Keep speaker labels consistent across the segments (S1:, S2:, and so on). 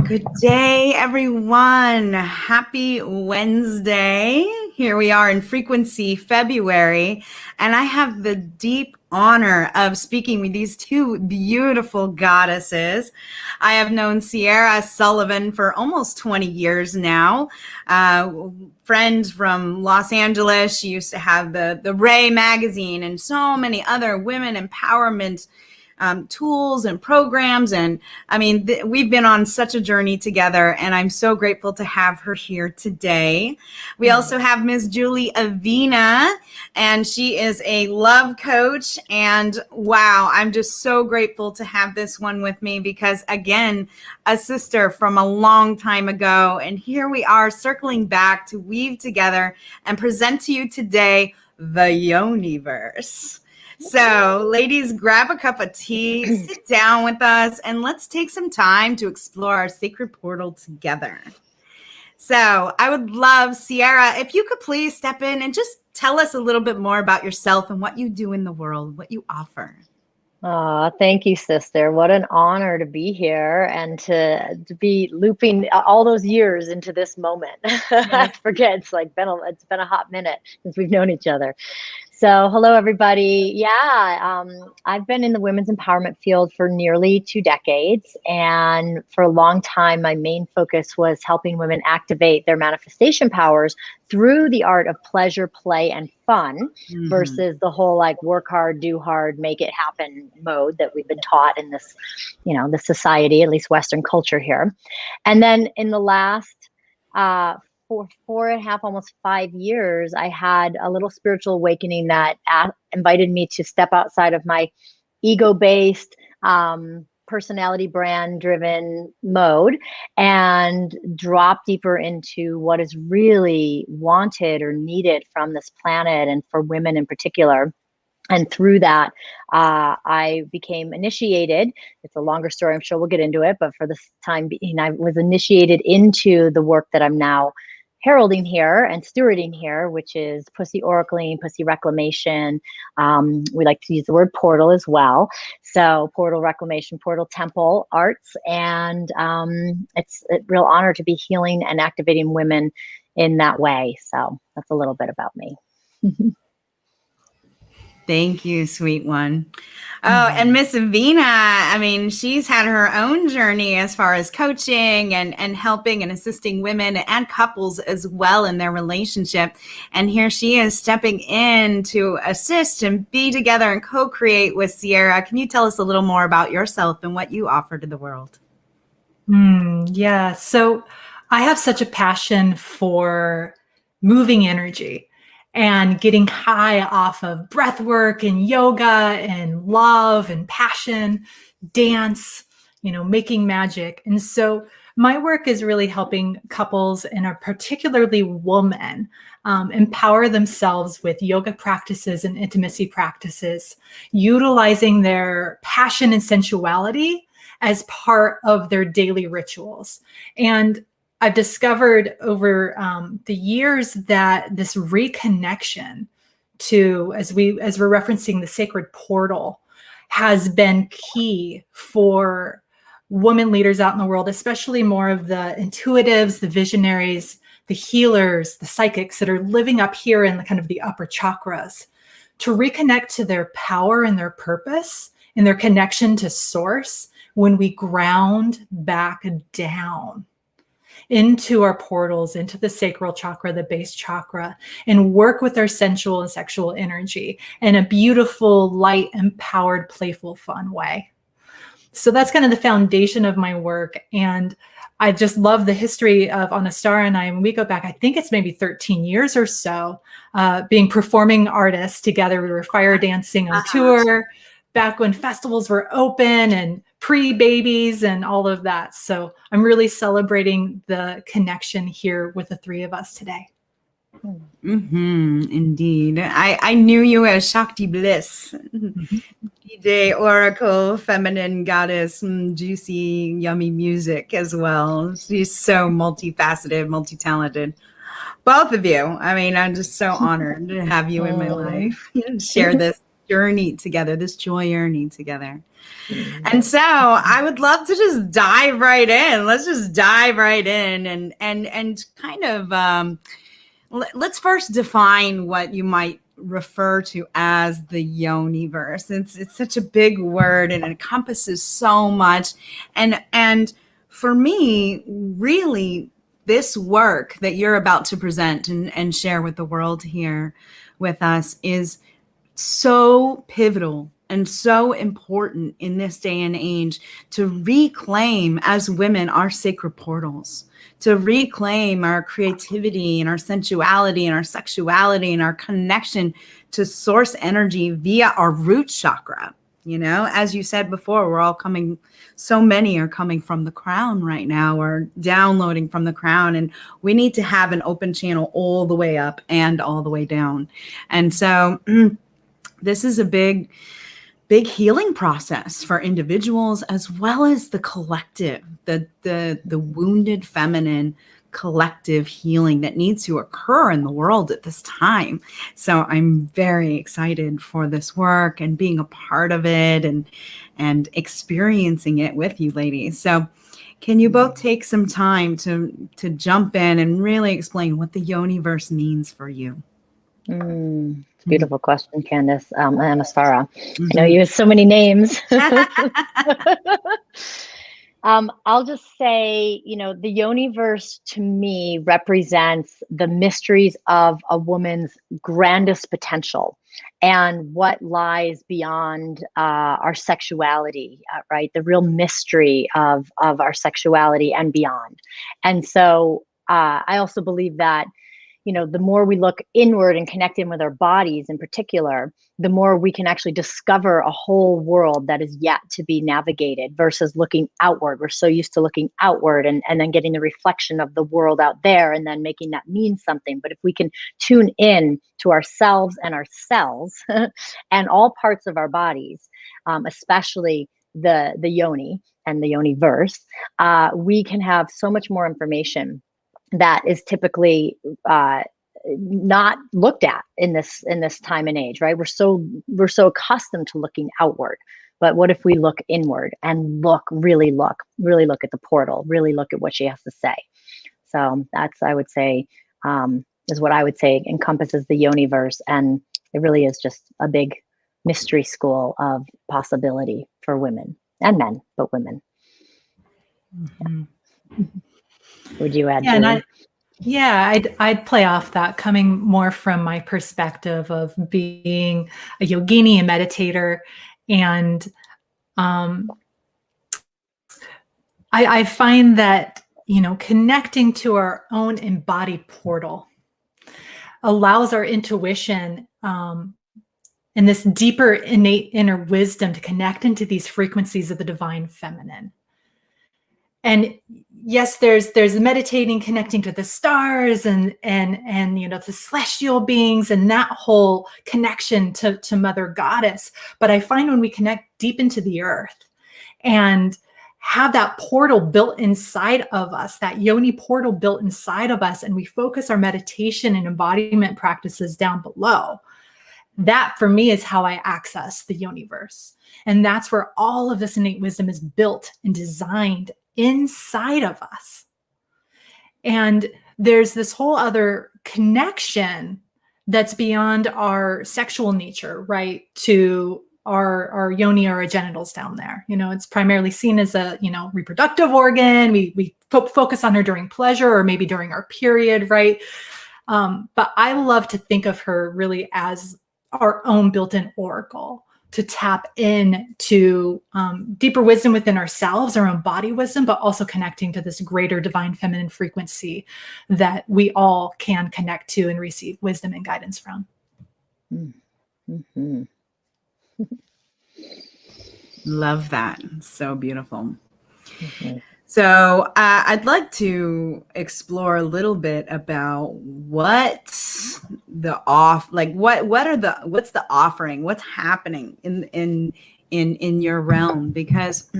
S1: Good day, everyone. Happy Wednesday. Here we are in Frequency February, and I have the deep honor of speaking with these two beautiful goddesses. I have known Sierra Sullivan for almost 20 years now. Friends from Los Angeles. She used to have the Ray magazine and so many other women empowerment tools and programs. And I mean, we've been on such a journey together, and I'm so grateful to have her here today. We also have Ms. Julie Avena, and she is a love coach. And wow, I'm just so grateful to have this one with me because, again, a sister from a long time ago. And here we are circling back to weave together and present to you today the Yoniverse. So, ladies, grab a cup of tea, sit down with us, and let's take some time to explore our sacred portal together. So, I would love, Sierra, if you could please step in and just tell us a little bit more about yourself and what you do in the world, what you offer.
S2: Thank you, sister. What an honor to be here and to be looping all those years into this moment. I forget, it's been a hot minute since we've known each other. So hello, everybody. Yeah, I've been in the women's empowerment field for nearly 2 decades. And for a long time, my main focus was helping women activate their manifestation powers through the art of pleasure, play, and fun versus the whole like work hard, do hard, make it happen mode that we've been taught in this, the society, at least Western culture here. And then in the last for 4.5, almost 5 years, I had a little spiritual awakening that invited me to step outside of my ego-based, personality brand driven mode and drop deeper into what is really wanted or needed from this planet and for women in particular. And through that, I became initiated. It's a longer story. I'm sure we'll get into it. But for this time being, I was initiated into the work that I'm now heralding here and stewarding here, which is pussy oracling, pussy reclamation. We like to use the word portal as well. So portal reclamation, portal temple arts. And it's a real honor to be healing and activating women in that way. So that's a little bit about me.
S1: Thank you, sweet one. Oh, and Miss Avena, I mean, she's had her own journey as far as coaching and helping and assisting women and couples as well in their relationship. And here she is stepping in to assist and be together and co-create with Sierra. Can you tell us a little more about yourself and what you offer to the world?
S3: Yeah, so I have such a passion for moving energy and getting high off of breath work and yoga and love and passion, dance, making magic. And so my work is really helping couples and particularly women empower themselves with yoga practices and intimacy practices, utilizing their passion and sensuality as part of their daily rituals. And I've discovered over the years that this reconnection to, as we're referencing the sacred portal, has been key for women leaders out in the world, especially more of the intuitives, the visionaries, the healers, the psychics that are living up here in the kind of the upper chakras, to reconnect to their power and their purpose and their connection to source when we ground back down into our portals, into the sacral chakra, the base chakra, and work with our sensual and sexual energy in a beautiful, light, empowered, playful, fun way. So that's kind of the foundation of my work. And I just love the history of Anastara and I. When we go back, I think it's maybe 13 years or so, being performing artists together. We were fire dancing on tour back when festivals were open and pre-babies and all of that. So I'm really celebrating the connection here with the three of us today.
S1: Indeed. I knew you as Shakti Bliss, DJ, Oracle, Feminine Goddess, juicy, yummy music as well. She's so multifaceted, multi-talented. Both of you. I mean, I'm just so honored to have you in my life and share this journey together, this journey together. And so I would love to just dive right in. Let's just dive right in and kind of let's first define what you might refer to as the yoniverse. It's such a big word and it encompasses so much. And for me, really, this work that you're about to present and share with the world here with us is so pivotal and so important in this day and age to reclaim as women our sacred portals, to reclaim our creativity and our sensuality and our sexuality and our connection to source energy via our root chakra. You know, as you said before, we're all coming, so many are coming from the crown right now or downloading from the crown. And we need to have an open channel all the way up and all the way down. And so this is a big healing process for individuals as well as the collective, the wounded feminine collective healing that needs to occur in the world at this time. So I'm very excited for this work and being a part of it and experiencing it with you ladies. So can you both take some time to jump in and really explain what the yoniverse means for you?
S2: It's a beautiful question, Candace. Anastara. I know you have so many names. I'll just say, you know, the yoniverse to me represents the mysteries of a woman's grandest potential and what lies beyond our sexuality, right? The real mystery of our sexuality and beyond. And so I also believe that, you know, the more we look inward and connect in with our bodies in particular, the more we can actually discover a whole world that is yet to be navigated versus looking outward. We're so used to looking outward and then getting the reflection of the world out there and then making that mean something. But if we can tune in to ourselves and our cells and all parts of our bodies, especially the yoni and the yoniverse, we can have so much more information that is typically not looked at in this time and age, right? We're so accustomed to looking outward, but what if we look inward and really look at the portal, really look at what she has to say? So that's, I would say, is what I would say encompasses the yoniverse, and it really is just a big mystery school of possibility for women and men, but women.
S3: Mm-hmm.
S2: Yeah. Would you add?
S3: I'd play off that, coming more from my perspective of being a yogini, a meditator, and I find that, you know, connecting to our own embodied portal allows our intuition and this deeper innate inner wisdom to connect into these frequencies of the divine feminine. And yes, there's meditating, connecting to the stars and you know, the celestial beings and that whole connection to Mother Goddess. But I find when we connect deep into the earth and have that portal built inside of us, that yoni portal built inside of us, and we focus our meditation and embodiment practices down below, that for me is how I access the yoniverse. And that's where all of this innate wisdom is built and designed inside of us. And there's this whole other connection that's beyond our sexual nature, right? To our yoni or our genitals down there. You know, it's primarily seen as a, you know, reproductive organ. We focus on her during pleasure or maybe during our period, right? But I love to think of her really as our own built-in oracle, to tap in to deeper wisdom within ourselves, our own body wisdom, but also connecting to this greater divine feminine frequency that we all can connect to and receive wisdom and guidance from.
S2: Mm-hmm.
S1: Love that. So beautiful.
S2: Mm-hmm.
S1: So I'd like to explore a little bit about what's the offering, what's happening in your realm, because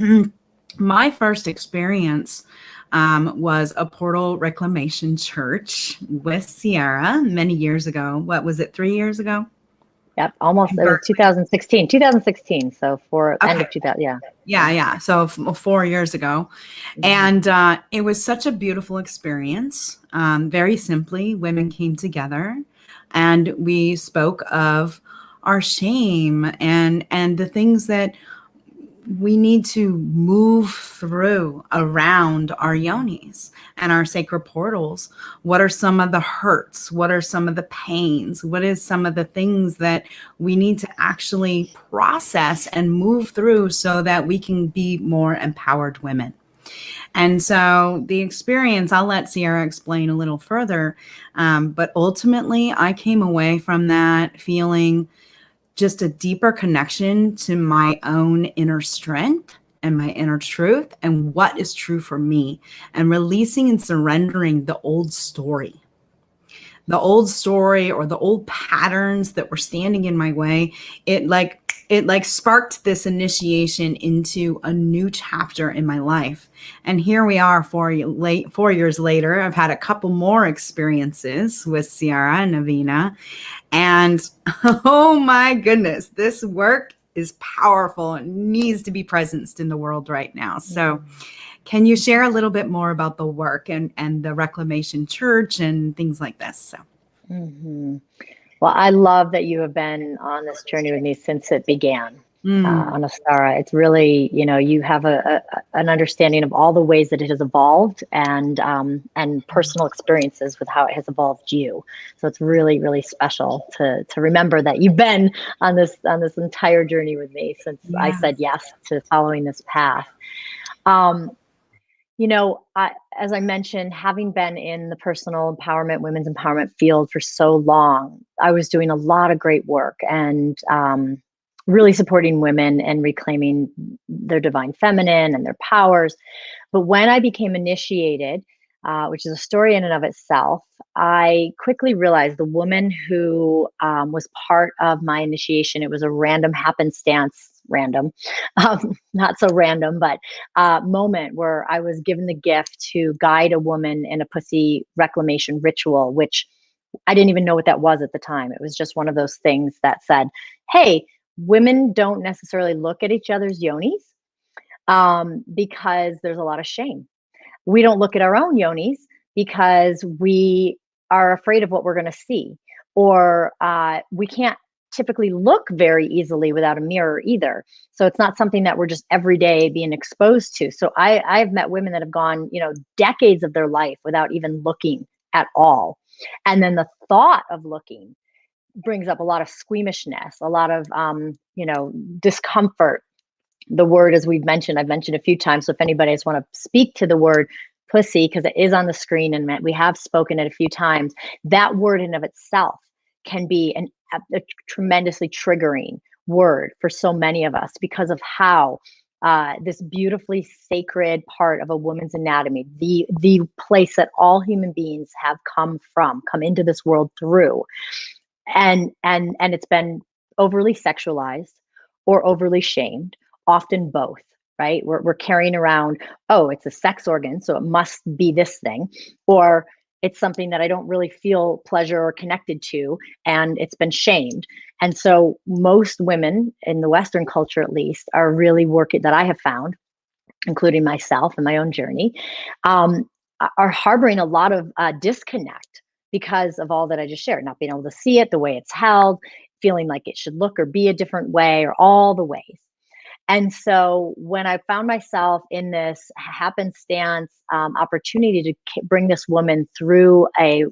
S1: my first experience was a portal reclamation church with Sierra many years ago. What was it, 3 years ago?
S2: Yep. Almost, it was 2016. So for end
S1: Okay.
S2: of 2000. Yeah.
S1: Yeah. So 4 years ago. And it was such a beautiful experience. Very simply, women came together and we spoke of our shame and the things that we need to move through around our yonis and our sacred portals. What are some of the hurts? What are some of the pains? What is some of the things that we need to actually process and move through so that we can be more empowered women? And so the experience, I'll let Sierra explain a little further. But ultimately, I came away from that feeling just a deeper connection to my own inner strength and my inner truth and what is true for me, and releasing and surrendering the old story or the old patterns that were standing in my way. It like sparked this initiation into a new chapter in my life. And here we are 4 years later. I've had a couple more experiences with Sierra and Avena. And oh my goodness, this work is powerful and needs to be presenced in the world right now. So can you share a little bit more about the work and the Reclamation Church and things like this? So.
S2: Well, I love that you have been on this journey with me since it began. Anastara, it's really, you have an understanding of all the ways that it has evolved and personal experiences with how it has evolved you. So it's really, really special to remember that you've been on this entire journey with me since I said yes to following this path. As I mentioned, having been in the personal empowerment, women's empowerment field for so long, I was doing a lot of great work and really supporting women and reclaiming their divine feminine and their powers. But when I became initiated, which is a story in and of itself, I quickly realized the woman who was part of my initiation, it was a random happenstance, not so random, but moment where I was given the gift to guide a woman in a pussy reclamation ritual, which I didn't even know what that was at the time. It was just one of those things that said, hey, women don't necessarily look at each other's yonis because there's a lot of shame. We don't look at our own yonis because we are afraid of what we're going to see, or we can't typically look very easily without a mirror either. So it's not something that we're just every day being exposed to. So I've met women that have gone, decades of their life without even looking at all. And then the thought of looking brings up a lot of squeamishness, a lot of, discomfort. The word, as I've mentioned a few times. So if anybody just want to speak to the word pussy, because it is on the screen and we have spoken it a few times, that word in of itself can be a tremendously triggering word for so many of us because of how this beautifully sacred part of a woman's anatomy, the place that all human beings have come into this world through, and it's been overly sexualized or overly shamed, often both, right? We're carrying around, oh, it's a sex organ, so it must be this thing, or it's something that I don't really feel pleasure or connected to, and it's been shamed. And so most women in the Western culture, at least, are really working, that I have found, including myself and my own journey, are harboring a lot of disconnect because of all that I just shared, not being able to see it the way it's held, feeling like it should look or be a different way, or all the ways. And so when I found myself in this happenstance opportunity to bring this woman through a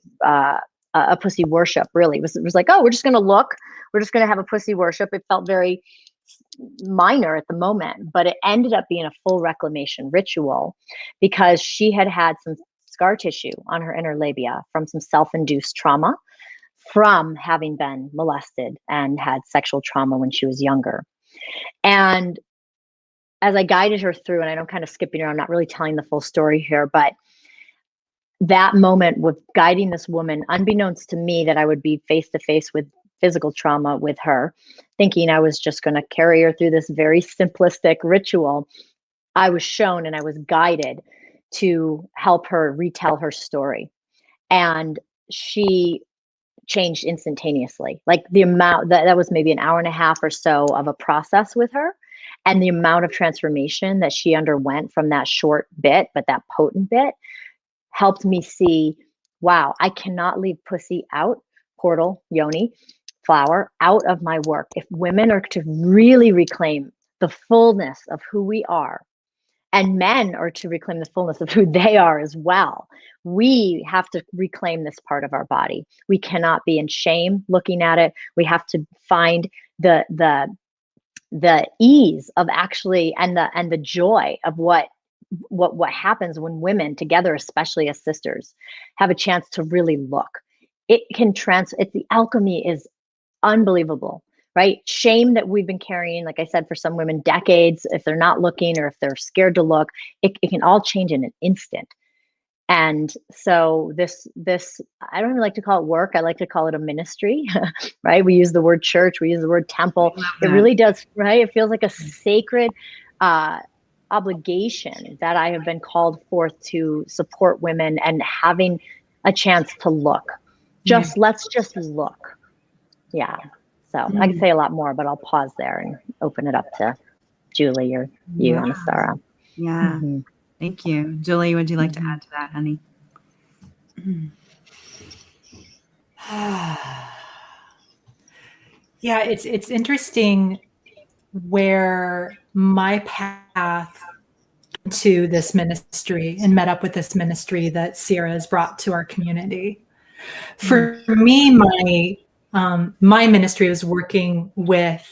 S2: pussy worship, really, it was like, oh, we're just going to look, we're just going to have a pussy worship. It felt very minor at the moment, but it ended up being a full reclamation ritual because she had some scar tissue on her inner labia from some self-induced trauma from having been molested and had sexual trauma when she was younger. And as I guided her through, and I know I'm kind of skipping around, I'm not really telling the full story here, but that moment with guiding this woman, unbeknownst to me that I would be face to face with physical trauma with her, thinking I was just going to carry her through this very simplistic ritual, I was shown and I was guided to help her retell her story. And she changed instantaneously. Like the amount that was maybe an hour and a half or so of a process with her, and the amount of transformation that she underwent from that short bit, but that potent bit, helped me see, wow, I cannot leave pussy out, portal, yoni, flower, out of my work. If women are to really reclaim the fullness of who we are, and men are to reclaim the fullness of who they are as well, we have to reclaim this part of our body. We cannot be in shame looking at it. We have to find the ease of actually, and the joy of what happens when women together, especially as sisters, have a chance to really look. It can it's the alchemy is unbelievable, right? Shame that we've been carrying, like I said, for some women decades, if they're not looking or if they're scared to look, it can all change in an instant. And so this, I don't even like to call it work. I like to call it a ministry, right? We use the word church, we use the word temple. It really does, right? It feels like a sacred obligation that I have been called forth to support women and having a chance to look. Let's just look. Yeah. So I can say a lot more, but I'll pause there and open it up to Julie or you, Anastara.
S1: Yeah. Mm-hmm. Thank you. Julie, would you like to add to that, honey?
S3: Yeah, it's interesting where my path to this ministry and met up with this ministry that Sierra has brought to our community. For me, my ministry was working with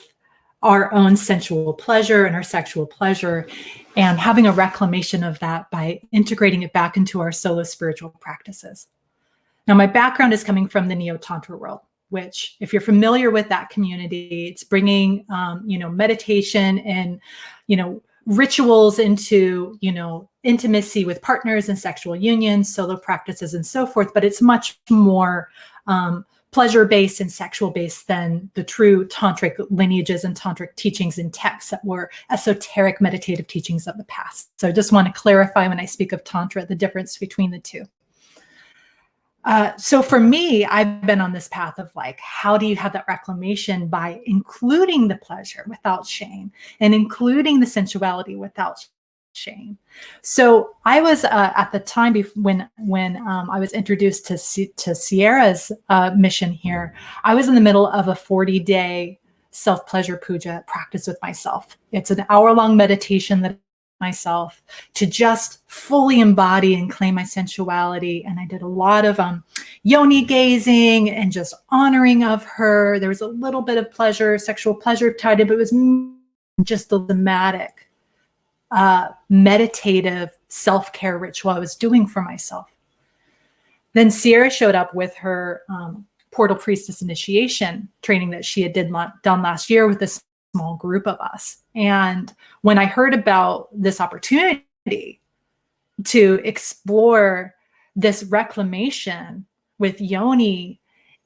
S3: our own sensual pleasure and our sexual pleasure, and having a reclamation of that by integrating it back into our solo spiritual practices. Now, my background is coming from the Neo-Tantra world, which, if you're familiar with that community, it's bringing, meditation and, rituals into, intimacy with partners and sexual unions, solo practices, and so forth. But it's much more pleasure-based and sexual-based than the true tantric lineages and tantric teachings and texts that were esoteric meditative teachings of the past. So I just want to clarify when I speak of tantra, the difference between the two. So for me, I've been on this path of like, how do you have that reclamation by including the pleasure without shame and including the sensuality without shame? So I was at the time when I was introduced to Sierra's mission here, I was in the middle of a 40-day self-pleasure puja practice with myself. It's an hour-long meditation that myself to just fully embody and claim my sensuality. And I did a lot of yoni gazing and just honoring of her. There was a little bit of pleasure, sexual pleasure tied in, but it was just the thematic meditative self-care ritual I was doing for myself. Then Sierra showed up with her Portal Priestess initiation training that she had done last year with this small group of us. And when I heard about this opportunity to explore this reclamation with yoni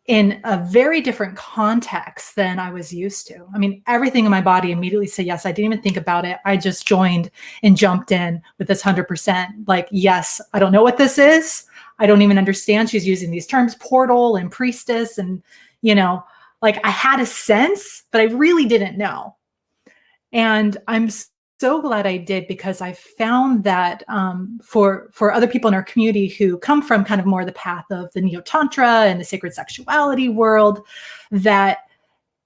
S3: in a very different context than I was used to. I mean, everything in my body immediately said yes. I didn't even think about it. I just joined and jumped in with this 100%. Like, yes, I don't know what this is. I don't even understand. She's using these terms, portal and priestess. And, like I had a sense, but I really didn't know. And I'm so glad I did, because I found that for other people in our community who come from kind of more the path of the Neo-Tantra and the sacred sexuality world, that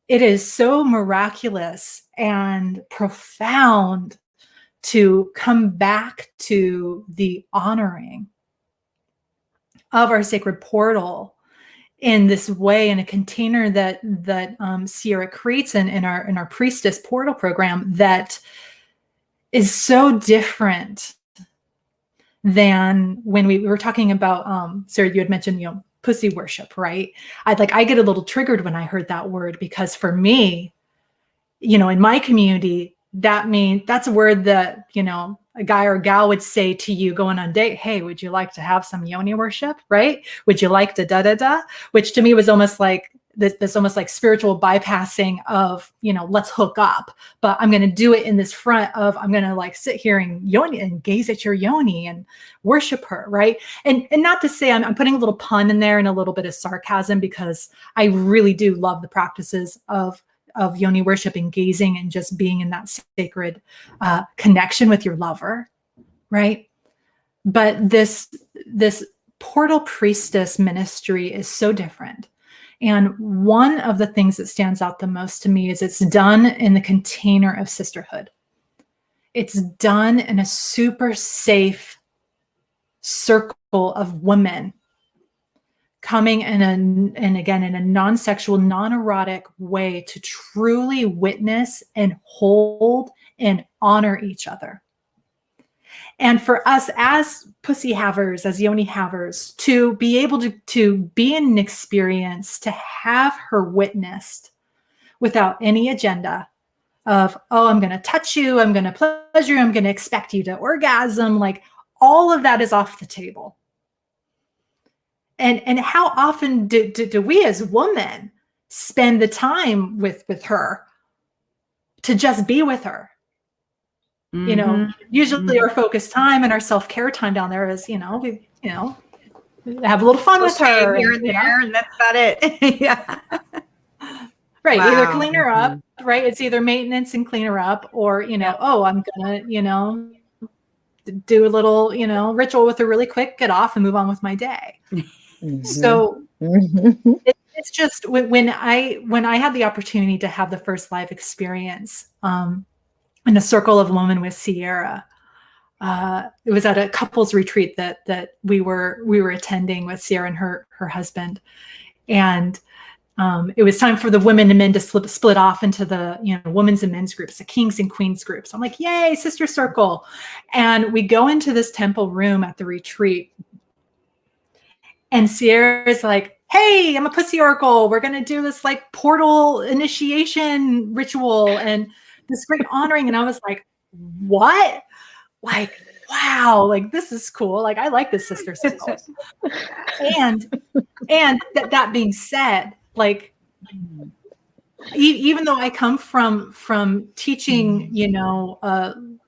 S3: it is so miraculous and profound to come back to the honoring of our sacred portal in this way, in a container that Sierra creates in our Priestess Portal program, that is so different than when we were talking about, Sarah, you had mentioned, pussy worship, right? I get a little triggered when I heard that word, because for me, in my community, that's a word that, a guy or a gal would say to you going on a date, hey, would you like to have some yoni worship, right? Would you like to da-da-da? Which to me was almost like, this almost like spiritual bypassing of, let's hook up, but I'm going to do it in this front of, I'm going to like sit here and yoni and gaze at your yoni and worship her. Right. And not to say I'm putting a little pun in there and a little bit of sarcasm, because I really do love the practices of yoni worship and gazing and just being in that sacred connection with your lover. Right. But this portal priestess ministry is so different. And one of the things that stands out the most to me is it's done in the container of sisterhood. It's done in a super safe circle of women coming in a non-sexual, non-erotic way to truly witness and hold and honor each other. And for us as pussy havers, as yoni havers, to be able to be in an experience, to have her witnessed without any agenda of, oh, I'm going to touch you, I'm going to pleasure you, I'm going to expect you to orgasm, like all of that is off the table. And how often do we as women spend the time with her to just be with her? Usually our focused time and our self-care time down there is, we have a little fun with her
S1: here and there, and that's about it. Yeah.
S3: Right. Wow. Either clean her up, right? It's either maintenance and clean her up, or, oh, I'm gonna, do a little, ritual with her really quick, get off and move on with my day. So it's just when I had the opportunity to have the first live experience, in a circle of women with Sierra. It was at a couples retreat that we were attending with Sierra and her husband. And it was time for the women and men to split off into the women's and men's groups, the kings and queens groups. I'm like, yay, sister circle. And we go into this temple room at the retreat. And Sierra's like, hey, I'm a pussy oracle. We're going to do this like portal initiation ritual and this great honoring. And I was like, what? Like, wow, like this is cool. Like, I like this sister circle. and that being said, like, even though I come from teaching,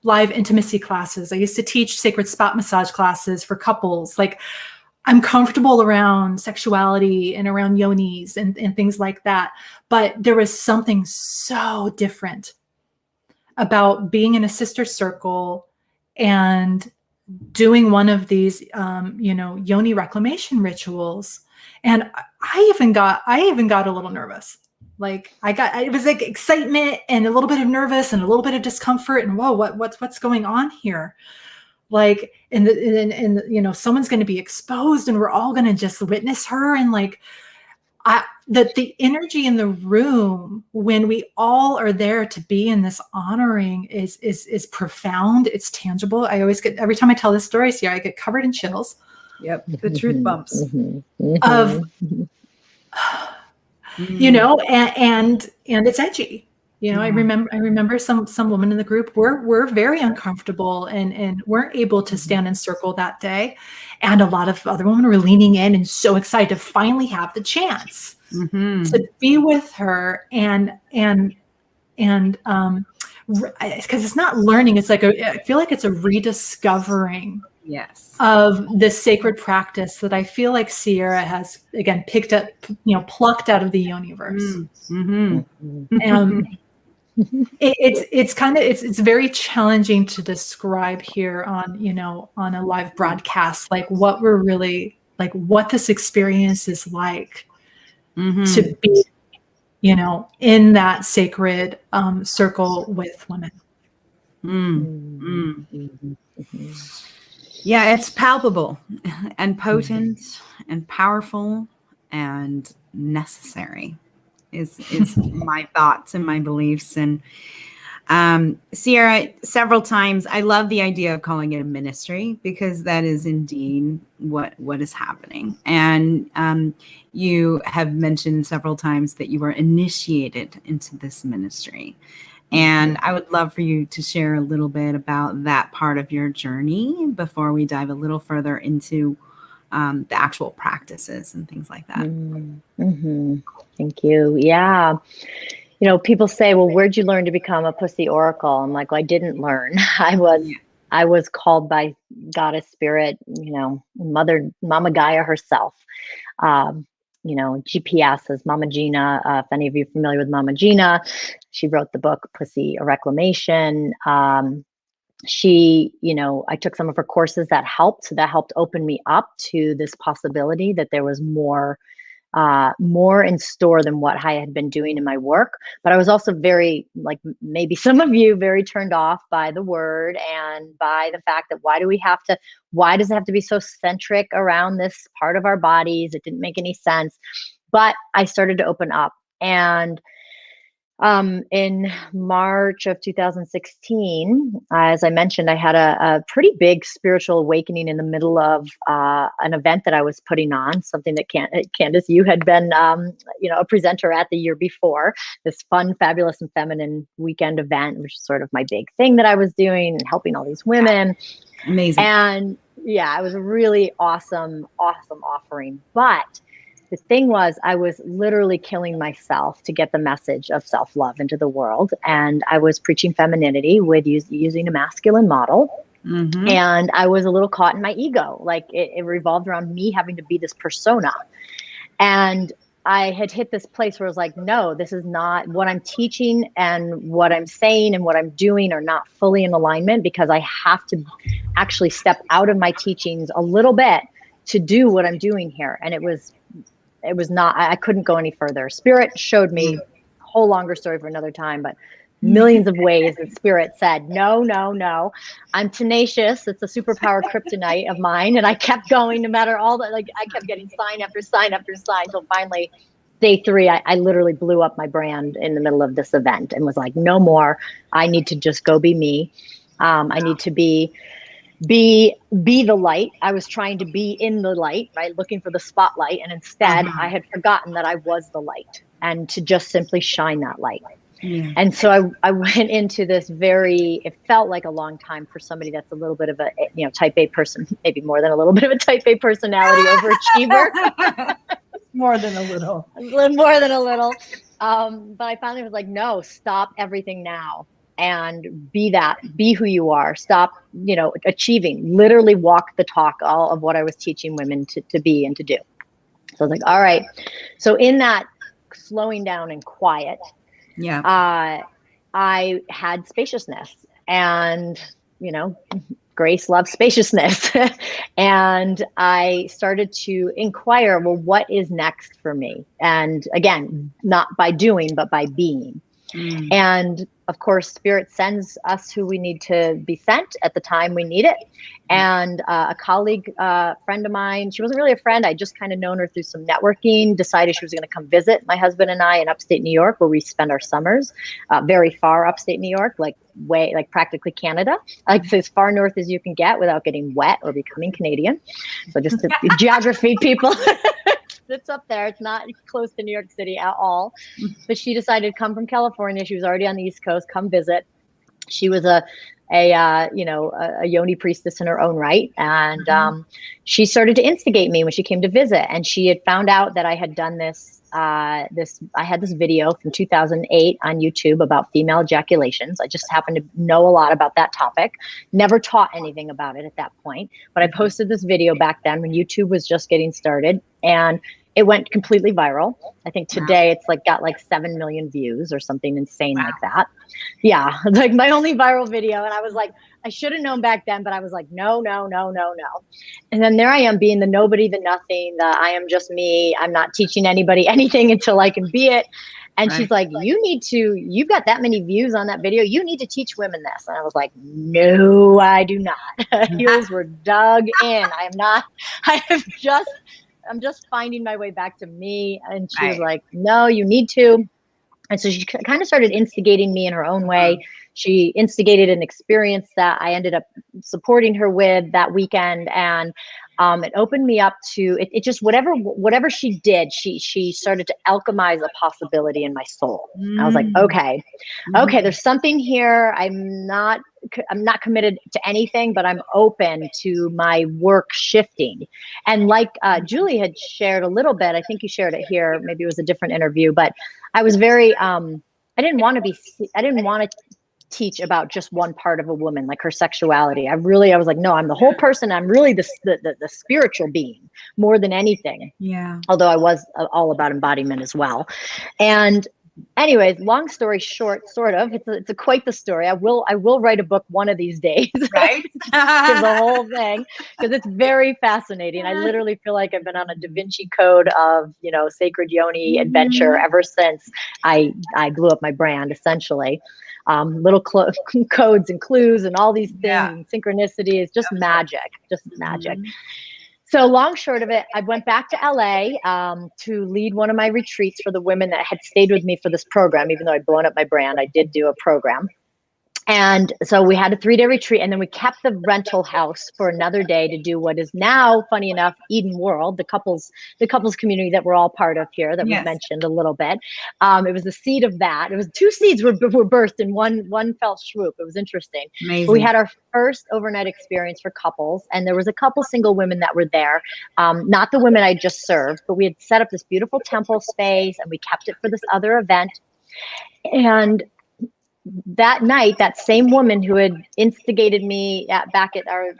S3: live intimacy classes, I used to teach sacred spot massage classes for couples. Like, I'm comfortable around sexuality and around yonis and things like that. But there was something so different about being in a sister circle and doing one of these, yoni reclamation rituals. And I even got a little nervous. Like it was like excitement and a little bit of nervous and a little bit of discomfort and whoa, what's going on here? Like, and someone's going to be exposed and we're all going to just witness her. And like, that the energy in the room when we all are there to be in this honoring is profound. It's tangible. I always get, every time I tell this story, I get covered in chills.
S1: Yep. The truth bumps
S3: of, and it's edgy. I remember some women in the group were very uncomfortable and weren't able to stand in circle that day. And a lot of other women were leaning in and so excited to finally have the chance to be with her and because it's not learning, it's like I feel like it's a rediscovering of this sacred practice that I feel like Sierra has again picked up, plucked out of the universe. It's very challenging to describe here on a live broadcast, like what we're really like, what this experience is like to be, in that sacred circle with women.
S1: Yeah, it's palpable and potent and powerful and necessary is my thoughts and my beliefs. And Sierra, several times, I love the idea of calling it a ministry because that is indeed what is happening. And you have mentioned several times that you were initiated into this ministry. And I would love for you to share a little bit about that part of your journey before we dive a little further into the actual practices and things like that.
S2: Mm-hmm. Thank you. Yeah. You know, people say, well, where'd you learn to become a pussy oracle? I'm like, well, I didn't learn. I was called by Goddess Spirit, you know, Mama Gaia herself. You know, GPS is Mama Gina. If any of you are familiar with Mama Gina, she wrote the book Pussy a Reclamation. She, you know, I took some of her courses that helped open me up to this possibility that there was more in store than what I had been doing in my work. But I was also very, like maybe some of you, very turned off by the word and by the fact that why does it have to be so centric around this part of our bodies? It didn't make any sense. But I started to open up. And in March of 2016, as I mentioned, I had a pretty big spiritual awakening in the middle of an event that I was putting on, something that Candace, you had been, you know, a presenter at the year before, this fun, fabulous, and feminine weekend event, which is sort of my big thing that I was doing and helping all these women.
S1: Amazing.
S2: And yeah, it was a really awesome offering. But the thing was, I was literally killing myself to get the message of self-love into the world. And I was preaching femininity with using a masculine model. Mm-hmm. And I was a little caught in my ego. Like it revolved around me having to be this persona. And I had hit this place where I was like, no, this is not what I'm teaching, and what I'm saying and what I'm doing are not fully in alignment, because I have to actually step out of my teachings a little bit to do what I'm doing here. And it was not, I couldn't go any further. Spirit showed me, whole longer story for another time, but millions of ways that Spirit said, no, I'm tenacious. It's a superpower kryptonite of mine. And I kept going no matter all that. Like I kept getting sign after sign after sign until finally day 3, I literally blew up my brand in the middle of this event and was like, no more. I need to just go be me. I need to be the light. I was trying to be in the light, right? Looking for the spotlight. And instead I had forgotten that I was the light, and to just simply shine that light. Yeah. And so I went into this it felt like a long time for somebody that's a little bit of a, you know, type A person, maybe more than a little bit of a type A personality overachiever.
S3: More than a little.
S2: More than a little. But I finally was like, no, stop everything now. And be who you are. Stop, you know, achieving, literally walk the talk, all of what I was teaching women to be and to do. So I was like, all right. So in that slowing down and quiet, I had spaciousness, and, you know, Grace loves spaciousness. And I started to inquire, well, what is next for me? And again, not by doing, but by being. And of course, Spirit sends us who we need to be sent at the time we need it. And a colleague, friend of mine, she wasn't really a friend. I just kind of known her through some networking, decided she was going to come visit my husband and I in upstate New York, where we spend our summers, very far upstate New York, like practically Canada, like as far north as you can get without getting wet or becoming Canadian. So just the geography, people. It's up there. It's not close to New York City at all. But she decided to come from California. She was already on the East Coast. Come visit. She was a yoni priestess in her own right, and she started to instigate me when she came to visit. And she had found out that I had done this. I had this video from 2008 on YouTube about female ejaculations. I just happened to know a lot about that topic. Never taught anything about it at that point, but I posted this video back then when YouTube was just getting started, and it went completely viral. I think today it's got 7 million views or something insane like that. Yeah, it's like my only viral video. And I was like, I should have known back then, but I was like, no. And then there I am being the nobody, the nothing, the I am just me. I'm not teaching anybody anything until I can be it. And she's like, you've got that many views on that video. You need to teach women this. And I was like, no, I do not. Heels were dug in. I'm just finding my way back to me. And she was like, no, you need to. And so she kind of started instigating me in her own way. She instigated an experience that I ended up supporting her with that weekend. And it opened me up to it just whatever she did, she started to alchemize a possibility in my soul. I was like, okay, there's something here. I'm not I'm not committed to anything, but I'm open to my work shifting. And like Julie had shared a little bit, I think you shared it here, maybe it was a different interview, but I was very, I didn't want to teach about just one part of a woman, like her sexuality. I was like, no, I'm the whole person. I'm really the spiritual being more than anything.
S1: Yeah.
S2: Although I was all about embodiment as well. And anyways, long story short, sort of, it's quite the story. I will write a book one of these days,
S1: Right?
S2: the whole thing, because it's very fascinating. I literally feel like I've been on a Da Vinci Code of, sacred yoni adventure ever since I blew up my brand, essentially. Little codes and clues and all these things, and synchronicity is just magic, So long short of it, I went back to LA to lead one of my retreats for the women that had stayed with me for this program. Even though I'd blown up my brand, I did do a program. And so we had a 3-day retreat, and then we kept the rental house for another day to do what is now, funny enough, Eden World, the couples community that we're all part of here that we mentioned a little bit. It was the seed of that. It was 2 seeds were birthed in one fell swoop. It was interesting.
S1: Amazing.
S2: We had our first overnight experience for couples, and there was a couple single women that were there. Not the women I just served, but we had set up this beautiful temple space, and we kept it for this other event. And that night, that same woman who had instigated me back at our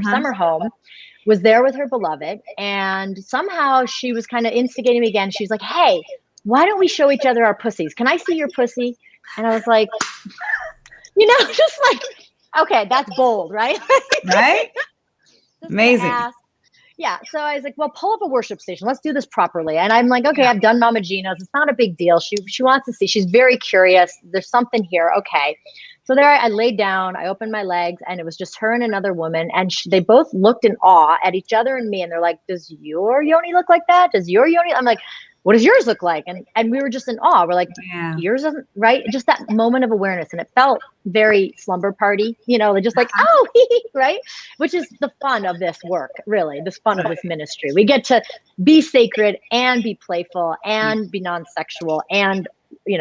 S2: summer home was there with her beloved. And somehow she was kind of instigating me again. She's like, hey, why don't we show each other our pussies? Can I see your pussy? And I was like, just like, okay, that's bold, right?
S1: Right? Amazing.
S2: Yeah. So I was like, well, pull up a worship station. Let's do this properly. And I'm like, okay, I've done Mama Gina's. It's not a big deal. She wants to see. She's very curious. There's something here. Okay. So there I laid down. I opened my legs, and it was just her and another woman. And they both looked in awe at each other and me. And they're like, does your yoni look like that? Does your yoni? I'm like, what does yours look like? And we were just in awe. We're like, yours isn't right. Just that moment of awareness. And it felt very slumber party, just like, oh, right. Which is the fun of this work, really, the fun of this ministry. We get to be sacred and be playful and be non-sexual and, be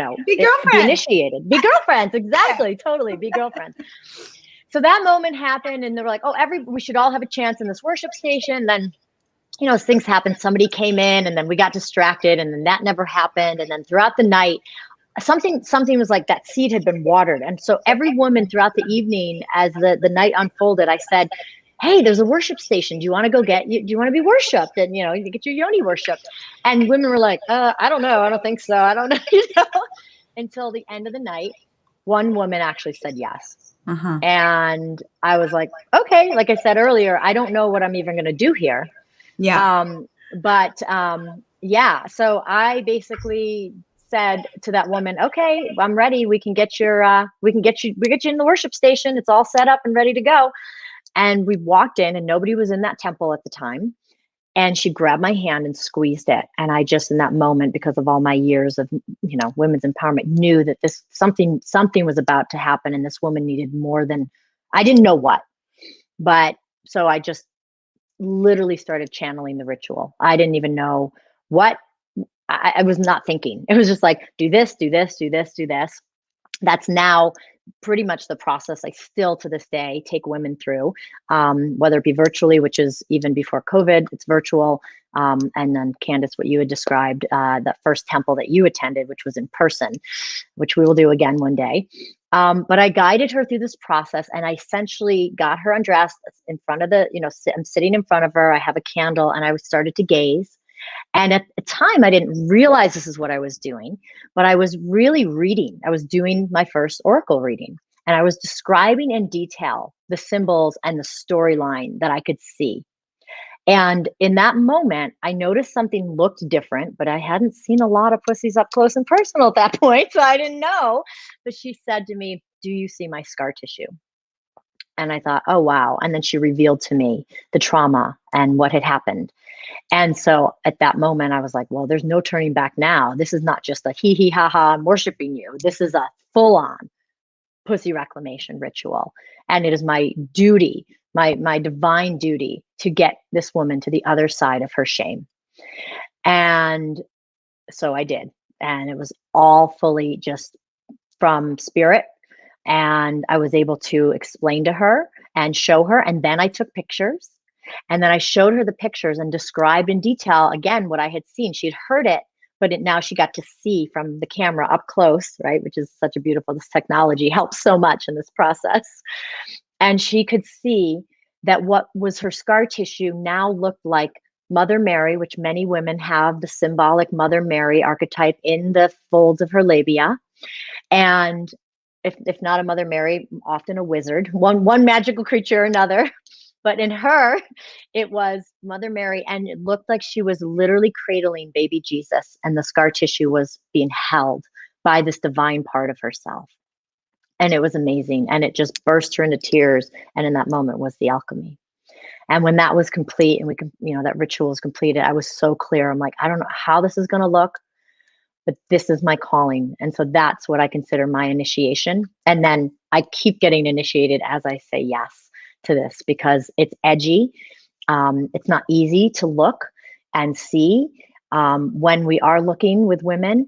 S2: initiated, be girlfriends. Exactly. Totally. Be girlfriends. So that moment happened, and they're like, oh, we should all have a chance in this worship station. Then, things happened. Somebody came in, and then we got distracted, and then that never happened. And then throughout the night, something was like that seed had been watered. And so every woman throughout the evening, as the night unfolded, I said, hey, there's a worship station. Do you want to go do you want to be worshiped? And, you get your yoni worshiped. And women were like, I don't know. I don't think so. I don't know, until the end of the night, one woman actually said yes. And I was like, okay, like I said earlier, I don't know what I'm even going to do here. So I basically said to that woman, okay, I'm ready. We can get you in the worship station. It's all set up and ready to go. And we walked in, and nobody was in that temple at the time. And she grabbed my hand and squeezed it. And I just, in that moment, because of all my years of, women's empowerment, knew that something was about to happen. And this woman needed more than, I didn't know what, but so I just literally started channeling the ritual. I didn't even know what. I was not thinking. It was just like, do this, do this, do this, do this. That's now pretty much the process I still to this day take women through, whether it be virtually, which is even before COVID, it's virtual. And then Candace, what you had described, that first temple that you attended, which was in person, which we will do again one day. But I guided her through this process, and I essentially got her undressed in front of I'm sitting in front of her. I have a candle, and I started to gaze. And at the time, I didn't realize this is what I was doing, but I was really reading. I was doing my first oracle reading, and I was describing in detail the symbols and the storyline that I could see. And in that moment, I noticed something looked different, but I hadn't seen a lot of pussies up close and personal at that point, so I didn't know. But she said to me, do you see my scar tissue? And I thought, oh, wow. And then she revealed to me the trauma and what had happened. And so at that moment, I was like, well, there's no turning back now. This is not just a hee hee ha ha, I'm worshiping you. This is a full on pussy reclamation ritual. And it is my duty, my divine duty, to get this woman to the other side of her shame. And so I did. And it was all fully just from spirit. And I was able to explain to her and show her. And then I took pictures. And then I showed her the pictures and described in detail, again, what I had seen. She'd heard it, but now she got to see from the camera up close, right? Which is such a beautiful, this technology helps so much in this process. And she could see that what was her scar tissue now looked like Mother Mary, which many women have the symbolic Mother Mary archetype in the folds of her labia. And if not a Mother Mary, often a wizard, one magical creature or another. But in her, it was Mother Mary, and it looked like she was literally cradling baby Jesus, and the scar tissue was being held by this divine part of herself. And it was amazing. And it just burst her into tears. And in that moment was the alchemy. And when that was complete and we could, that ritual was completed, I was so clear. I'm like, I don't know how this is going to look, but this is my calling. And so that's what I consider my initiation. And then I keep getting initiated as I say yes to this, because it's edgy. It's not easy to look and see. When we are looking with women,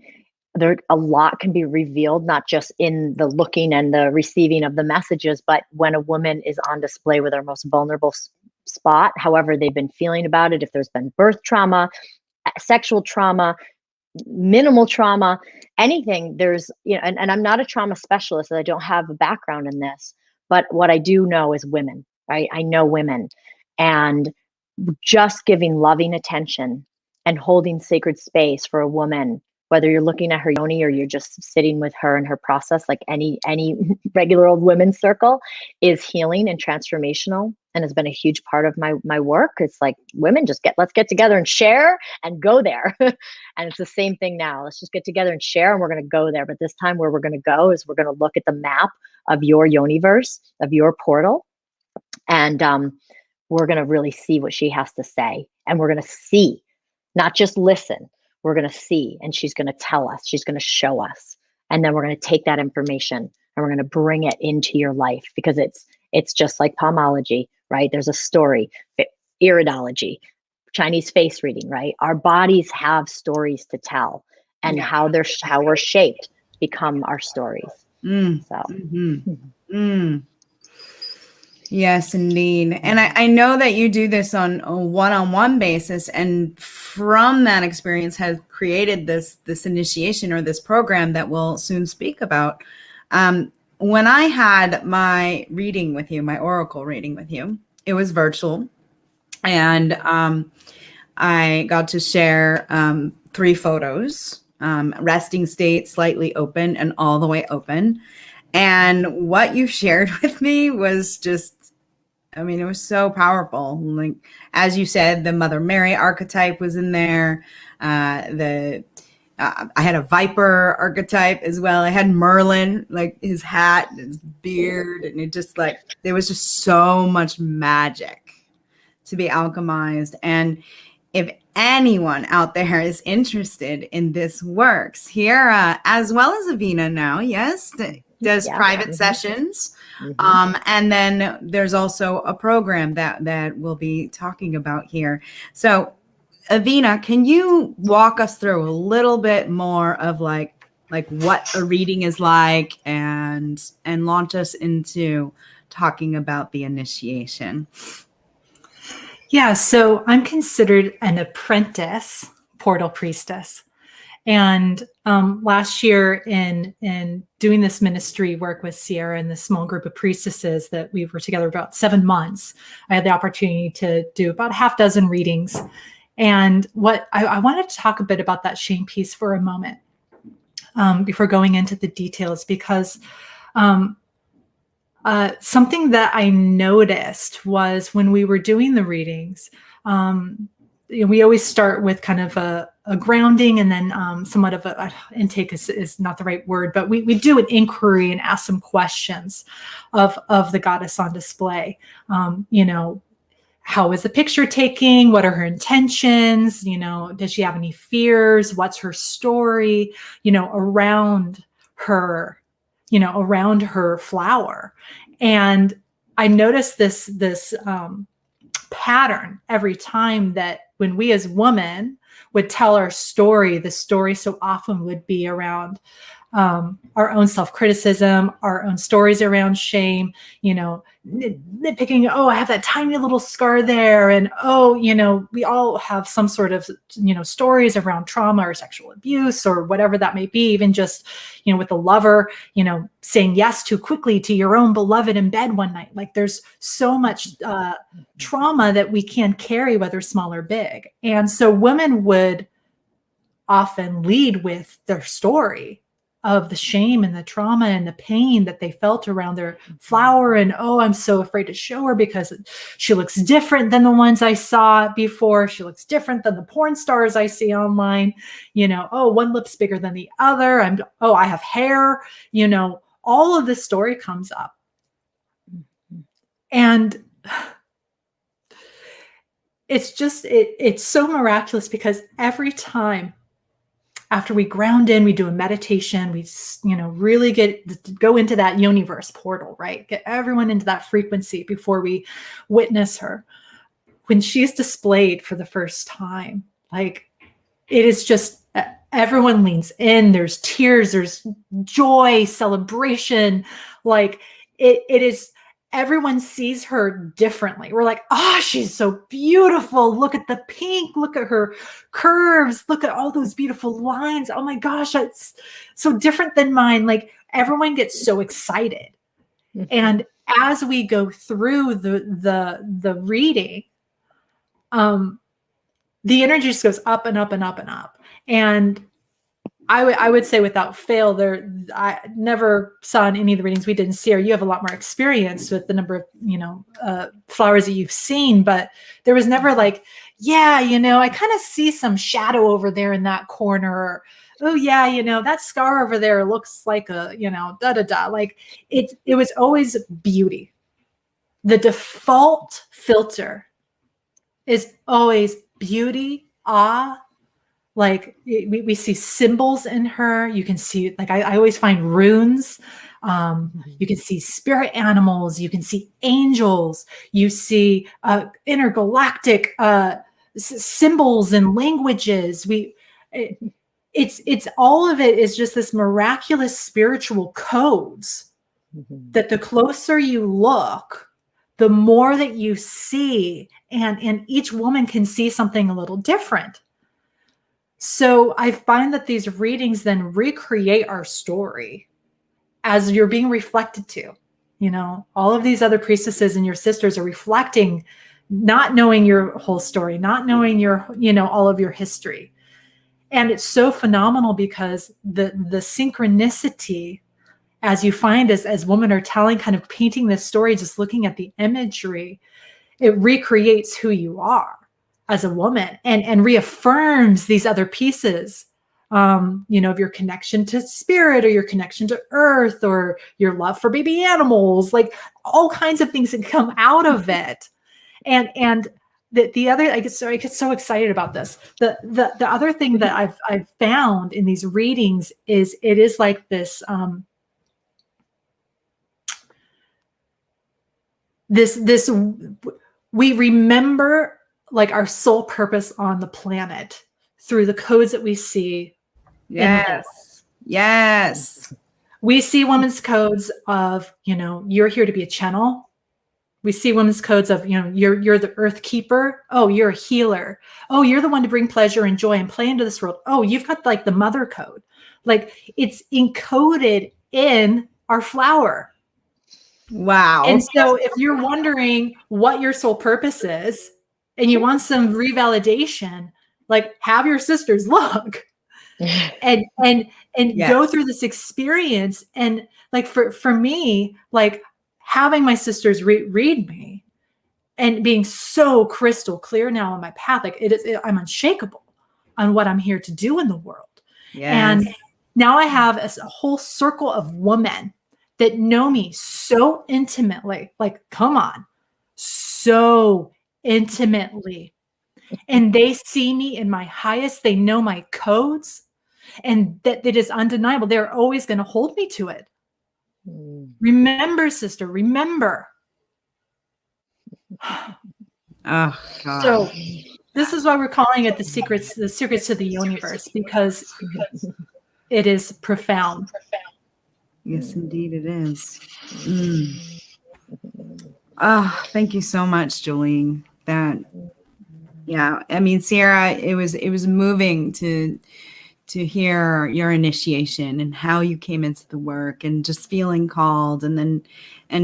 S2: a lot can be revealed, not just in the looking and the receiving of the messages, but when a woman is on display with her most vulnerable spot, however they've been feeling about it, if there's been birth trauma, sexual trauma, minimal trauma, anything, there's, and I'm not a trauma specialist, and I don't have a background in this, but what I do know is women, right? I know women, and just giving loving attention and holding sacred space for a woman, whether you're looking at her yoni or you're just sitting with her in her process, like any regular old women's circle, is healing and transformational, and has been a huge part of my work. It's like, women, let's get together and share and go there. And it's the same thing now. Let's just get together and share, and we're going to go there. But this time where we're going to go is we're going to look at the map of your yoniverse, of your portal, and we're going to really see what she has to say. And we're going to see, not just listen. We're going to see, and she's going to tell us, she's going to show us. And then we're going to take that information and we're going to bring it into your life, because it's just like palmology, right? There's a story, iridology, Chinese face reading, right? Our bodies have stories to tell, and how we're shaped become our stories.
S1: Yes, indeed. And I know that you do this on a one-on-one basis, and from that experience has created this initiation or this program that we'll soon speak about. When I had my reading with you, my oracle reading with you, it was virtual, and I got to share 3 photos, resting state, slightly open, and all the way open. And what you shared with me was just, it was so powerful. Like, as you said, the Mother Mary archetype was in there. I had a Viper archetype as well. I had Merlin, like his hat, his beard, and it just there was just so much magic to be alchemized. And if anyone out there is interested in this work, Sierra, as well as Avena now, yes, does private sessions. And then there's also a program that we'll be talking about here. So Avena, can you walk us through a little bit more of like what a reading is like, and launch us into talking about the initiation?
S3: Yeah, so I'm considered an apprentice portal priestess. And last year in doing this ministry work with Sierra and the small group of priestesses that we were together about 7 months, I had the opportunity to do about 6 readings. And what I wanted to talk a bit about that shame piece for a moment before going into the details, because something that I noticed was when we were doing the readings, we always start with kind of a grounding, and then somewhat of a intake is not the right word, but we do an inquiry and ask some questions of the goddess on display. How is the picture taking? What are her intentions? Does she have any fears? What's her story? Around her, around her flower. And I noticed this pattern every time, that when we as women would tell our story, the story so often would be around our own self-criticism, our own stories around shame, nitpicking, oh, I have that tiny little scar there. And, oh, we all have some sort of, stories around trauma or sexual abuse or whatever that may be, even just, with a lover, saying yes too quickly to your own beloved in bed one night. Like there's so much trauma that we can carry, whether small or big. And so women would often lead with their story of the shame and the trauma and the pain that they felt around their flower. And, oh, I'm so afraid to show her because she looks different than the ones I saw before. She looks different than the porn stars I see online. Oh, one lip's bigger than the other. I have hair, all of this story comes up. And it's just, it's so miraculous because every time after we ground in, we do a meditation, we, really go into that universe portal, right? Get everyone into that frequency before we witness her. When she's displayed for the first time, like it is just, everyone leans in, there's tears, there's joy, celebration. Like it is, everyone sees her differently. We're like, oh, she's so beautiful. Look at the pink. Look at her curves. Look at all those beautiful lines. Oh my gosh, that's so different than mine. Like everyone gets so excited. And as we go through the reading, the energy just goes up and up and up and up. And I would say without fail, I never saw in any of the readings we didn't see, or you have a lot more experience with the number of, flowers that you've seen, but there was never like, yeah, I kind of see some shadow over there in that corner. Or, oh yeah, that scar over there looks like a, da-da-da. Like it was always beauty. The default filter is always beauty, awe. Like we see symbols in her. You can see, like I always find runes. You can see spirit animals. You can see angels. You see intergalactic symbols and languages. It's all of it is just this miraculous spiritual codes that the closer you look, the more that you see, and each woman can see something a little different. So I find that these readings then recreate our story as you're being reflected to. All of these other priestesses and your sisters are reflecting, not knowing your whole story, not knowing your, all of your history. And it's so phenomenal because the synchronicity, as you find as women are telling, kind of painting this story, just looking at the imagery, it recreates who you are as a woman and reaffirms these other pieces, of your connection to spirit or your connection to earth or your love for baby animals, like all kinds of things that come out of it. And the other, I get so excited about this. The other thing that I've found in these readings is it is like this, this we remember like our sole purpose on the planet through the codes that we see.
S1: Yes. Yes.
S3: We see women's codes of, you're here to be a channel. We see women's codes of, you're the earth keeper. Oh, you're a healer. Oh, you're the one to bring pleasure and joy and play into this world. Oh, you've got like the mother code. Like it's encoded in our flower.
S1: Wow.
S3: And so if you're wondering what your soul purpose is, and you want some revalidation, like have your sisters look and yes. Go through this experience. And like for me, like having my sisters read me and being so crystal clear now on my path, like I'm unshakable on what I'm here to do in the world. Yes. And now I have a whole circle of women that know me so intimately, like, come on, so intimately. And they see me in my highest, they know my codes, and that it is undeniable. They're always going to hold me to it. Remember, sister, remember.
S1: Oh, God.
S3: So This is why we're calling it the secrets to the universe, because it is profound.
S1: Yes, indeed it is. Oh, thank you so much, Julie. Yeah, I mean, Sierra, it was moving to hear your initiation and how you came into the work and just feeling called, and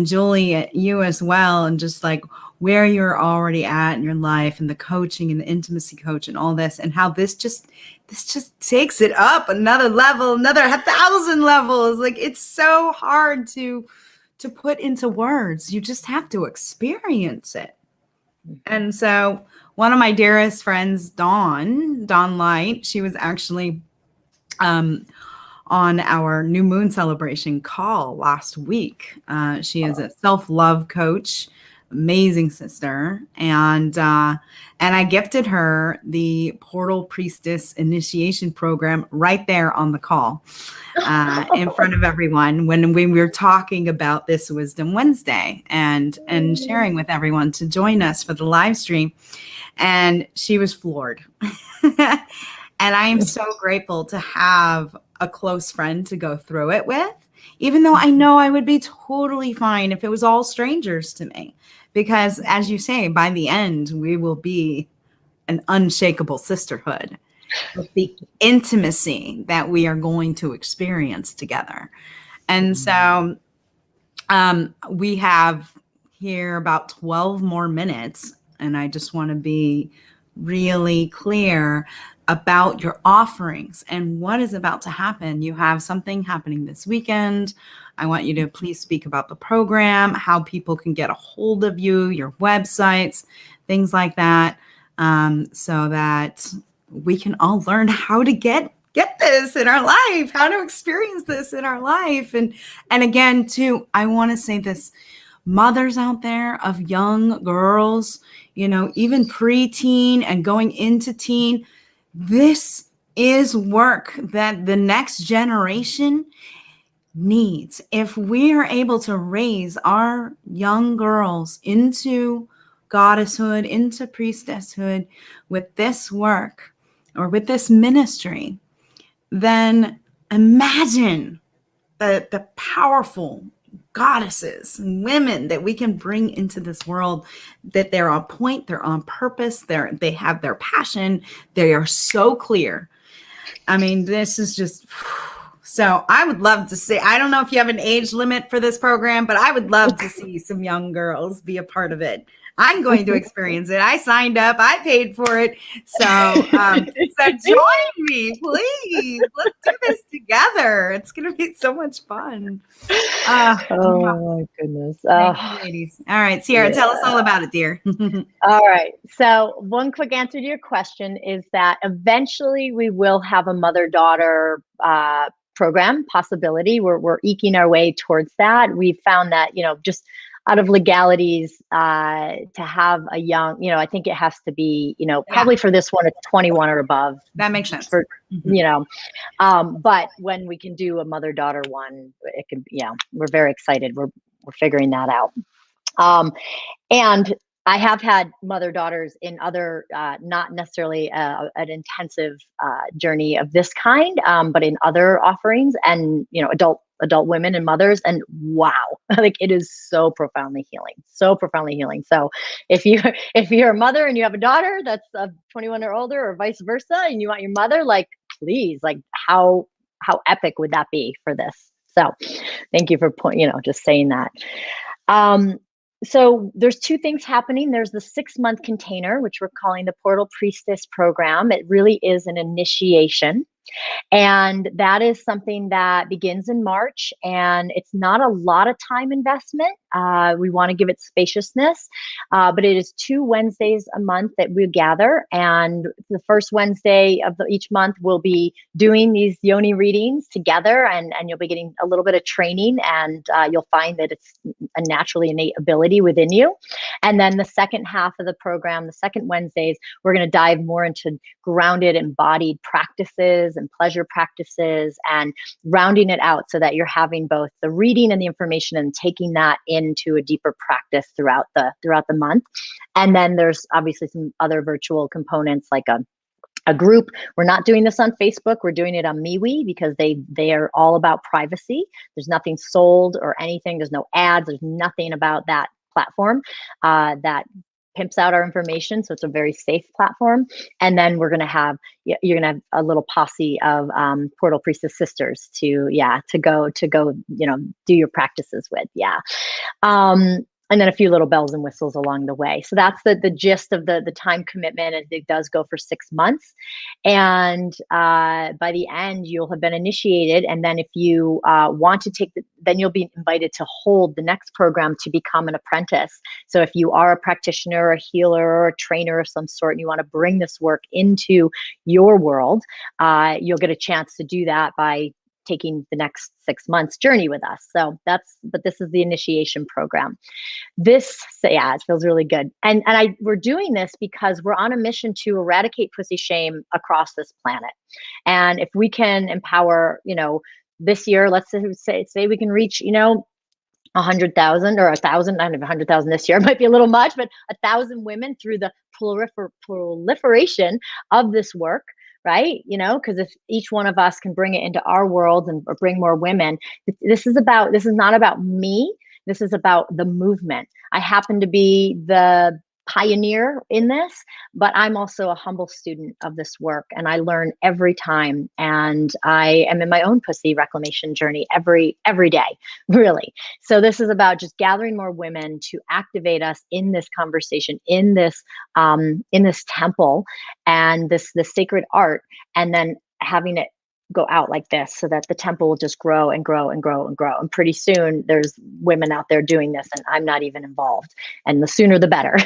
S1: Julie, you as well, and just like where you're already at in your life and the coaching and the intimacy coach and all this, and how this just takes it up another level, another 1,000 levels. Like, it's so hard to put into words. You just have to experience it. And so one of my dearest friends, Dawn Light, she was actually on our new moon celebration call last week. She is a self-love coach, amazing sister. And I gifted her the Portal Priestess Initiation Program right there on the call in front of everyone when we were talking about this Wisdom Wednesday and sharing with everyone to join us for the live stream. And she was floored. And I am so grateful to have a close friend to go through it with, even though I know I would be totally fine if it was all strangers to me. Because as you say, by the end, we will be an unshakable sisterhood with the intimacy that we are going to experience together. And so we have here about 12 more minutes, and I just want to be really clear about your offerings and what is about to happen. You have something happening this weekend. I want you to please speak about the program, how people can get a hold of you, your websites, things like that, so that we can all learn how to get this in our life, how to experience this in our life. And again, too, I want to say this, mothers out there of young girls, even preteen and going into teen, this is work that the next generation needs. If we are able to raise our young girls into goddesshood, into priestesshood with this work or with this ministry, then imagine the powerful goddesses and women that we can bring into this world, that they're on point, they're on purpose, they have their passion, they are so clear. I mean, this is just, so I would love to see, I don't know if you have an age limit for this program, but I would love to see some young girls be a part of it. I'm going to experience it. I signed up. I paid for it. So join me, please. Let's do this together. It's going to be so much fun.
S2: Oh my goodness.
S1: Thank you, ladies. All right, Sierra, tell us all about it, dear.
S2: All right. So one quick answer to your question is that eventually we will have a mother-daughter program possibility. We're eking our way towards that. We found that, just out of legalities, to have a young, I think it has to be, probably for this one, it's 21 or above.
S1: That makes sense.
S2: For, but when we can do a mother-daughter one, it can, we're very excited. We're figuring that out. And I have had mother-daughters in other, not necessarily an intensive journey of this kind, but in other offerings and, adult women and mothers, and wow, like it is so profoundly healing. So if you're a mother and you have a daughter that's 21 or older, or vice versa, and you want your mother, like, please, like how epic would that be for this? So thank you for just saying that. So there's two things happening. There's the 6-month container, which we're calling the Portal Priestess Program. It really is an initiation. And that is something that begins in March, and it's not a lot of time investment. We want to give it spaciousness, but it is 2 Wednesdays a month that we gather. And the first Wednesday of each month, we'll be doing these yoni readings together, and you'll be getting a little bit of training, and you'll find that a naturally innate ability within you. And then the second half of the program, the second Wednesdays, we're going to dive more into grounded, embodied practices and pleasure practices, and rounding it out so that you're having both the reading and the information and taking that into a deeper practice throughout the month. And then there's obviously some other virtual components like a group. We're not doing this on Facebook. We're doing it on MeWe because they are all about privacy. There's nothing sold or anything. There's no ads. There's nothing about that platform that pimps out our information. So it's a very safe platform. And then you're going to have a little posse of Portal Priestess sisters to go, do your practices with. Yeah. And then a few little bells and whistles along the way. So that's the gist of the time commitment. And it does go for 6 months. And by the end, you'll have been initiated. And then if you want to then you'll be invited to hold the next program to become an apprentice. So if you are a practitioner, a healer, or a trainer of some sort, and you want to bring this work into your world, you'll get a chance to do that by taking the next 6 months journey with us. But this is the initiation program. It feels really good. And we're doing this because we're on a mission to eradicate pussy shame across this planet. And if we can empower, this year, let's say we can reach, 100,000 or 1,000, I don't know, 100,000 this year might be a little much, but 1,000 women through the proliferation of this work, right? Because if each one of us can bring it into our world or bring more women, this is not about me. This is about the movement. I happen to be the pioneer in this, but I'm also a humble student of this work, and I learn every time. And I am in my own pussy reclamation journey every day, really. So this is about just gathering more women to activate us in this conversation, in this temple, and this sacred art, and then having it go out like this so that the temple will just grow and grow and grow and grow. And pretty soon there's women out there doing this and I'm not even involved. And the sooner the better.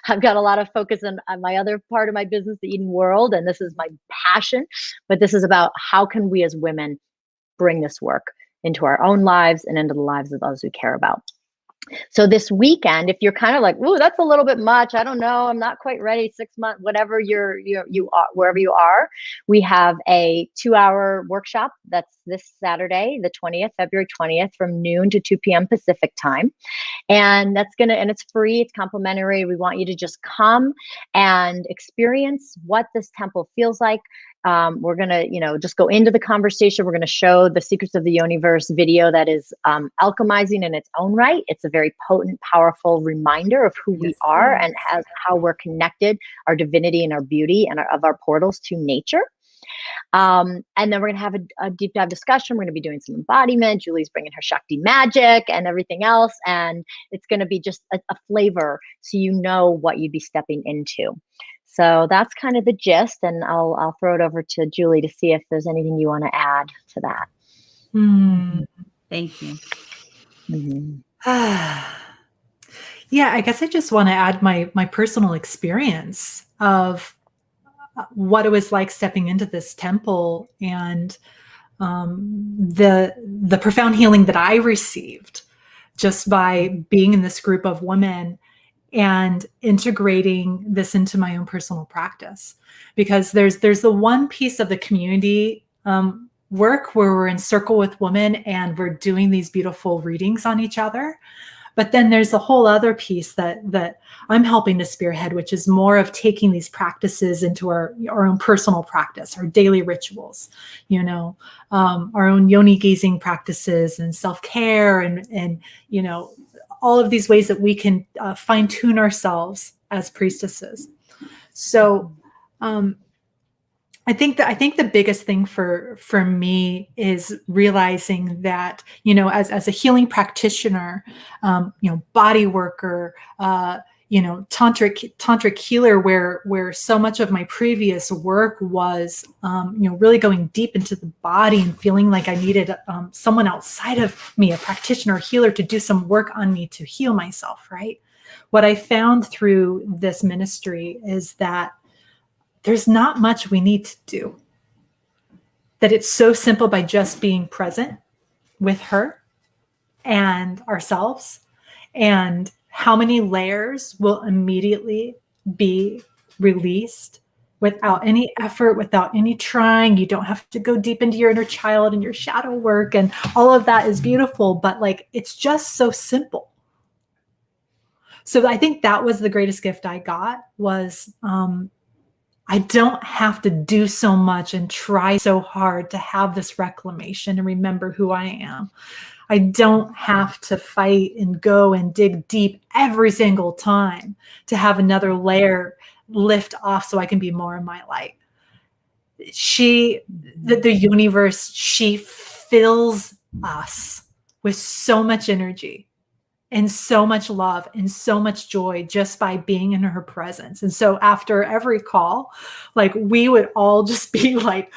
S2: I've got a lot of focus on my other part of my business, the Eden World, and this is my passion. But this is about how can we as women bring this work into our own lives and into the lives of those we care about. So this weekend, if you're kind of like, ooh, that's a little bit much, I don't know, I'm not quite ready, 6 months, whatever you are, wherever you are, we have a 2-hour workshop that's this Saturday, the 20th, February 20th, from noon to 2 p.m. Pacific time. And it's free, it's complimentary. We want you to just come and experience what this temple feels like. We're going to, just go into the conversation. We're going to show the Secrets of the Universe video that is alchemizing in its own right. It's a very potent, powerful reminder of who we are and how we're connected, our divinity and our beauty and of our portals to nature. And then we're going to have a deep dive discussion. We're going to be doing some embodiment. Julie's bringing her Shakti magic and everything else. And it's going to be just a flavor so you know what you'd be stepping into. So that's kind of the gist, and I'll throw it over to Julie to see if there's anything you want to add to that.
S1: Thank you.
S2: Mm-hmm.
S3: Yeah, I guess I just want to add my personal experience of what it was like stepping into this temple and the profound healing that I received just by being in this group of women and integrating this into my own personal practice. Because there's the one piece of the community work where we're in circle with women and we're doing these beautiful readings on each other. But then there's the whole other piece that I'm helping to spearhead, which is more of taking these practices into our own personal practice, our daily rituals, our own yoni gazing practices and self-care and all of these ways that we can fine tune ourselves as priestesses. So I think the biggest thing for me is realizing that, as a healing practitioner, body worker, tantric healer, where so much of my previous work was, really going deep into the body and feeling like I needed someone outside of me, a practitioner, healer, to do some work on me to heal myself, right? What I found through this ministry is that there's not much we need to do. That it's so simple by just being present with her and ourselves, and how many layers will immediately be released without any effort, without any trying. You don't have to go deep into your inner child and your shadow work, and all of that is beautiful, but like, it's just so simple. So I think that was the greatest gift I got, was I don't have to do so much and try so hard to have this reclamation and remember who I am. I don't have to fight and go and dig deep every single time to have another layer lift off so I can be more in my light. The universe, she fills us with so much energy and so much love and so much joy just by being in her presence. And so after every call, like, we would all just be like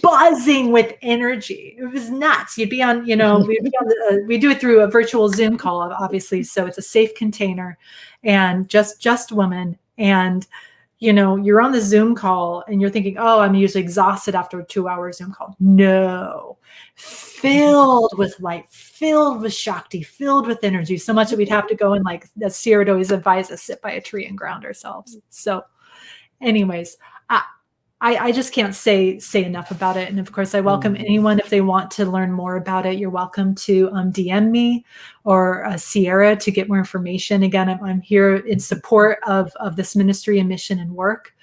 S3: buzzing with energy. It was nuts. You'd be on, we do it through a virtual Zoom call, obviously. So it's a safe container and just women. And, you're on the Zoom call and you're thinking, oh, I'm usually exhausted after a 2-hour Zoom call. No, filled with light, filled with Shakti, filled with energy, so much that we'd have to go and, like, as Sierra would always advise us, sit by a tree and ground ourselves. So anyways, I just can't say enough about it. And of course, I welcome anyone, if they want to learn more about it, you're welcome to DM me or Sierra to get more information. Again, I'm here in support of this ministry and mission and work.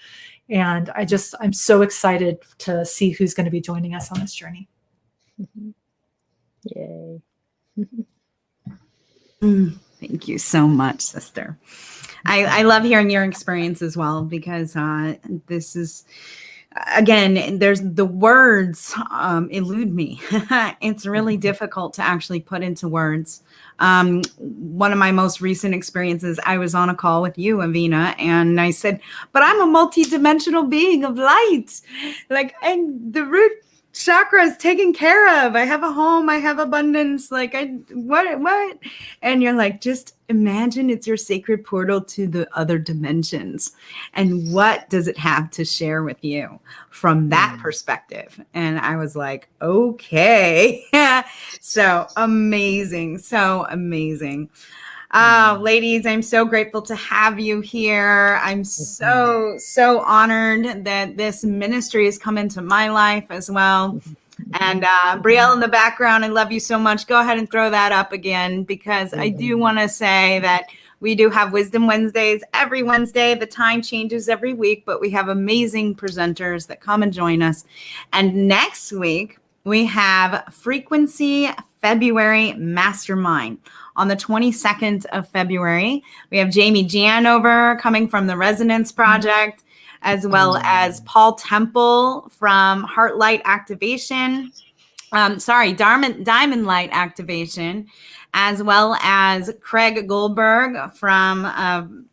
S3: And I'm so excited to see who's going to be joining us on this journey.
S2: Yay.
S1: Thank you so much, sister. I love hearing your experience as well, because this is, again, there's the words elude me. It's really difficult to actually put into words. One of my most recent experiences, I was on a call with you, Avena, and I said, but I'm a multidimensional being of light. Like, and the root chakra is taken care of. I have a home. I have abundance. Like, what? And you're like, just imagine it's your sacred portal to the other dimensions. And what does it have to share with you from that perspective? And I was like, okay. So amazing. So amazing. Ladies, I'm so grateful to have you here. I'm so honored that this ministry has come into my life as well. And Brielle in the background, I love you so much. Go ahead and throw that up again, because I do want to say that we do have Wisdom Wednesdays every Wednesday. The time changes every week, but we have amazing presenters that come and join us. And next week, we have Frequency February Mastermind. On the 22nd of February, we have Jamie Janover coming from the Resonance Project, as well as Paul Temple from Heart Light Activation. Diamond Light Activation, as well as Craig Goldberg from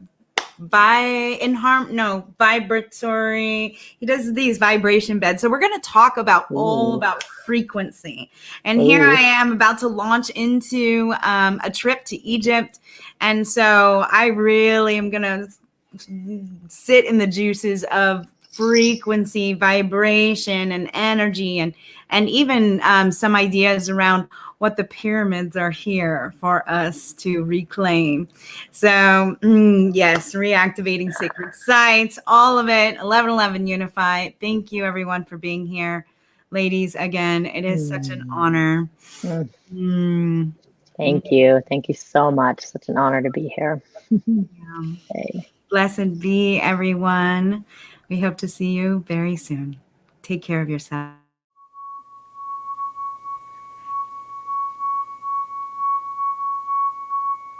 S1: vibratory. He does these vibration beds. So we're going to talk about all about frequency. And here I am about to launch into a trip to Egypt. And so I really am going to sit in the juices of frequency, vibration, and energy, and even some ideas around what the pyramids are here for us to reclaim. So yes, reactivating sacred sites, all of it, 1111 Unified. Thank you everyone for being here. Ladies, again, it is such an honor.
S2: Thank you. Thank you so much. Such an honor to be here.
S1: Okay. Blessed be everyone. We hope to see you very soon. Take care of yourself.